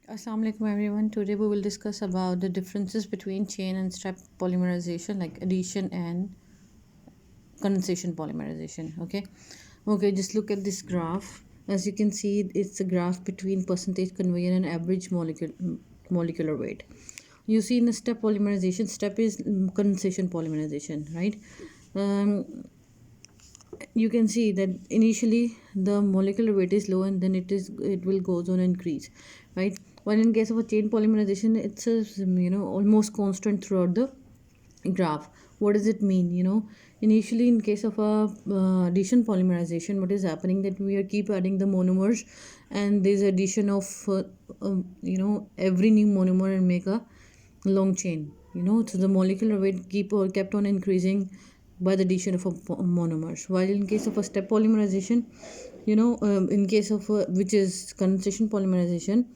Assalamu alaikum everyone. Today we will discuss about the differences between chain and step polymerization, like addition and condensation polymerization. Okay, just look at this graph. As you can see, it's a graph between percentage conversion and average molecular weight. You see in the step polymerization, step is condensation polymerization, right? Um, you can see that initially the molecular weight is low and then it will goes on increase, right? While in case of a chain polymerization, it's a almost constant throughout the graph. What does it mean? Initially in case of a addition polymerization, what is happening that we are keep adding the monomers, and there's addition of every new monomer and make a long chain. So the molecular weight kept on increasing by the addition of a monomers. While in case of a step polymerization, in case of which is condensation polymerization,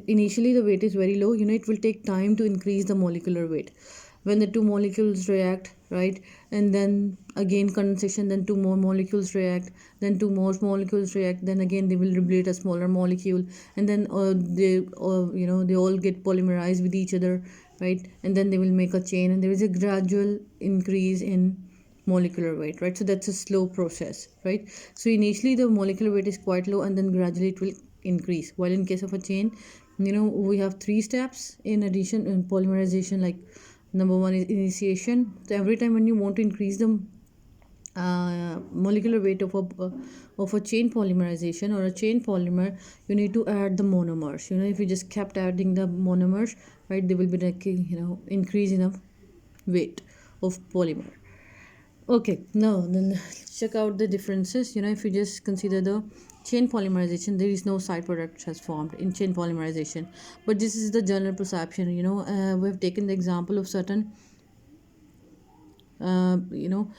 initially the weight is very low. It will take time to increase the molecular weight when the two molecules react, right? And then again condensation, then two more molecules react, then two more molecules react, then again they will liberate a smaller molecule, and then they all get polymerized with each other, right? And then they will make a chain, and there is a gradual increase in molecular weight, right? So that's a slow process, right? So initially the molecular weight is quite low, and then gradually it will increase. While in case of a chain, we have three steps in addition in polymerization. Like number one is initiation. So every time when you want to increase the molecular weight of a chain polymerization or a chain polymer, you need to add the monomers. If you just kept adding the monomers, right, there will be like increase in the weight of polymer. Okay, now then check out the differences. If you just consider the chain polymerization, there is no side product has formed in chain polymerization, but this is the general perception. We have taken the example of certain uh, you know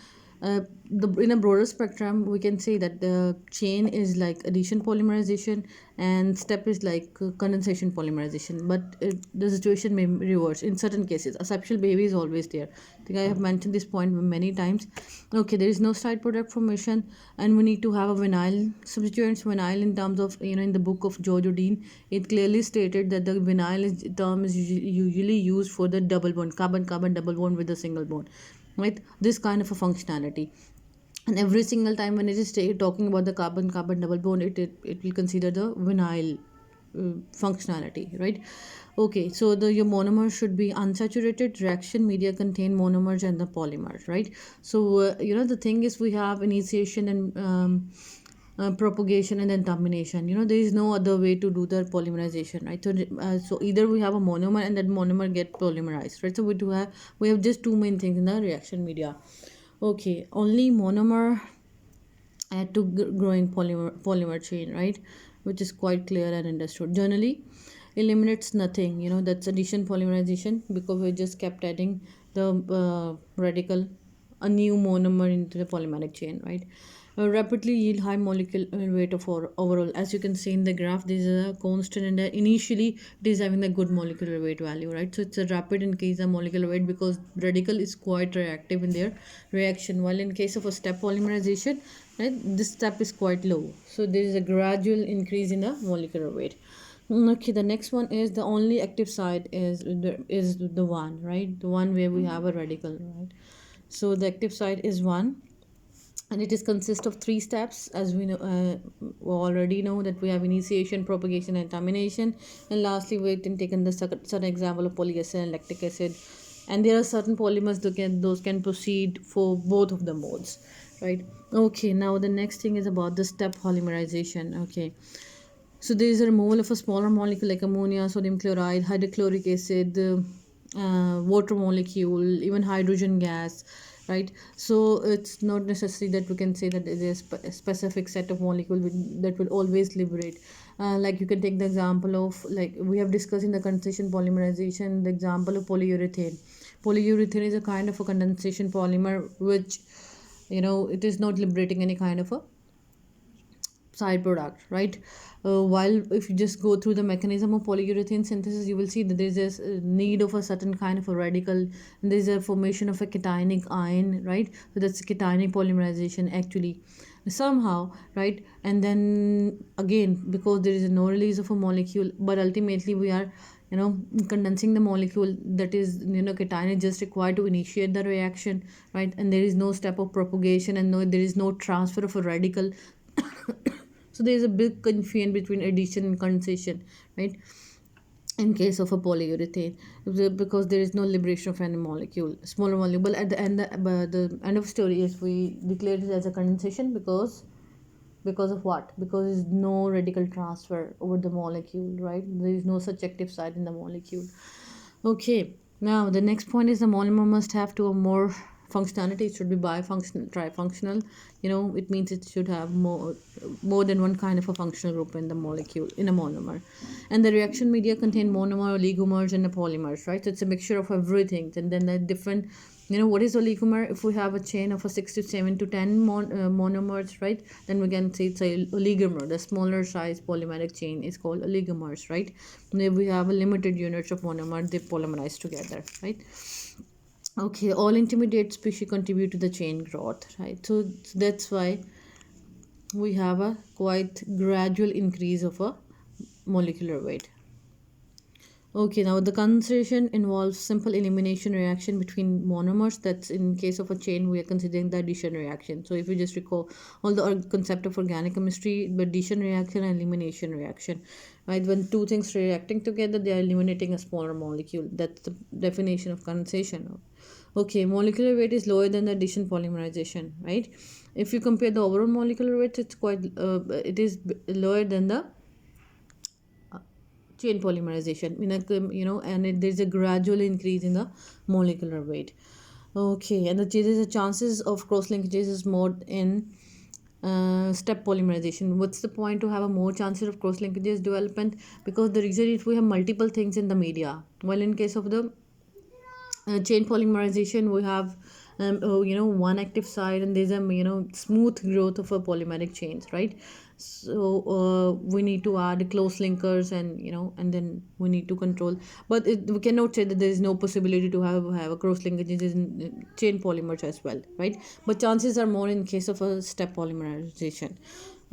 the in a broader spectrum, we can say that the chain is like addition polymerization and step is like condensation polymerization, but the situation may reverse in certain cases. Asexual behavior is always there. I think I have mentioned this point many times. Okay, there is no side product formation, and we need to have a vinyl substituents. Vinyl, in terms of in the book of George Odin, it clearly stated that the vinyl term is usually used for the double bond, carbon carbon double bond with a single bond, right? This kind of a functionality. And every single time when it is talking about the carbon carbon double bond, it will consider the vinyl functionality, right? Okay, so your monomer should be unsaturated. Reaction media contain monomers and the polymers, right? So the thing is, we have initiation and propagation and then termination. There is no other way to do the polymerization, right? So either we have a monomer and that monomer get polymerized, right? So we have just two main things in the reaction media. Okay, only monomer add to growing polymer chain, right? Which is quite clear and understood. Generally eliminates nothing. That's addition polymerization, because we just kept adding the radical, a new monomer into the polymeric chain, right? Rapidly yield high molecular weight of overall. As you can see in the graph, this is a constant, and initially it is having a good molecular weight value, right? So it's a rapid increase in molecular weight because radical is quite reactive in their reaction. While in case of a step polymerization, right, this step is quite low. So there is a gradual increase in the molecular weight. Okay, the next one is the only active site is the one, right? The one where we have a radical, right? So the active site is one, and it is consist of three steps. As we know, we already know that we have initiation, propagation, and termination. And lastly, we can take in the certain example of polyacid and lactic acid, and there are certain polymers those can proceed for both of the modes, right? Okay, now the next thing is about the step polymerization. Okay, so there is a removal of a smaller molecule like ammonia, sodium chloride, hydrochloric acid, water molecule, even hydrogen gas, right? So it's not necessary that we can say that there is a specific set of molecules that will always liberate. Like you can take the example of, like we have discussed in the condensation polymerization, the example of polyurethane. Polyurethane is a kind of a condensation polymer which it is not liberating any kind of a side product, right? While if you just go through the mechanism of polyurethane synthesis, you will see that there's this need of a certain kind of a radical, and there's a formation of a cationic ion, right? So that's cationic polymerization actually. somehow, right? And then again, because there is no release of a molecule, but ultimately we are, condensing the molecule, that is, cation is just required to initiate the reaction, right? And there is no step of propagation, and no, there is no transfer of a radical. So there is a big confusion between addition and condensation, right? In case of a polyurethane, because there is no liberation of any molecule, smaller molecule. But at the end of story is we declare it as a condensation, because of what? Because there is no radical transfer over the molecule, right? There is no such active site in the molecule. Okay, now the next point is the monomer must have to a more functionality. It should be bifunctional, trifunctional. It means it should have more than one kind of a functional group in the molecule, in a monomer. And the reaction media contain monomer, oligomers, and the polymers, right? So it's a mixture of everything. And then the different, what is oligomer? If we have a chain of a 6 to 7 to 10 monomers, right, then we can say it's a oligomer. The smaller size polymeric chain is called oligomers, right? And if we have a limited units of monomer, they polymerize together, right? Okay, all intermediate species contribute to the chain growth, right? So that's why we have a quite gradual increase of a molecular weight. Okay, now the concentration involves simple elimination reaction between monomers. That's in case of a chain, we are considering the addition reaction. So if you just recall all the concept of organic chemistry, the addition reaction and elimination reaction, right? When two things reacting together, they are eliminating a smaller molecule. That's the definition of condensation. Okay, molecular weight is lower than the addition polymerization, right? If you compare the overall molecular weight, it is lower than the chain polymerization, and there's a gradual increase in the molecular weight. Okay, and the chances of cross linkages is more in step polymerization. What's the point to have a more chances of cross linkages development? Because the reason is we have multiple things in the media, while in case of the chain polymerization, we have one active site, and there's a smooth growth of a polymeric chains, right? So we need to add close linkers, and then we need to control. But we cannot say that there is no possibility to have a cross linkages in chain polymers as well, right? But chances are more in case of a step polymerization.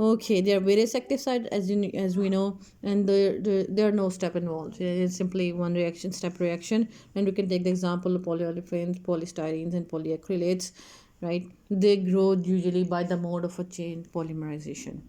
Okay, there are various active sites, as we know, and there are no step involved. It's simply one reaction, step reaction, and we can take the example of polyolefins, polystyrenes, and polyacrylates, right? They grow usually by the mode of a chain polymerization.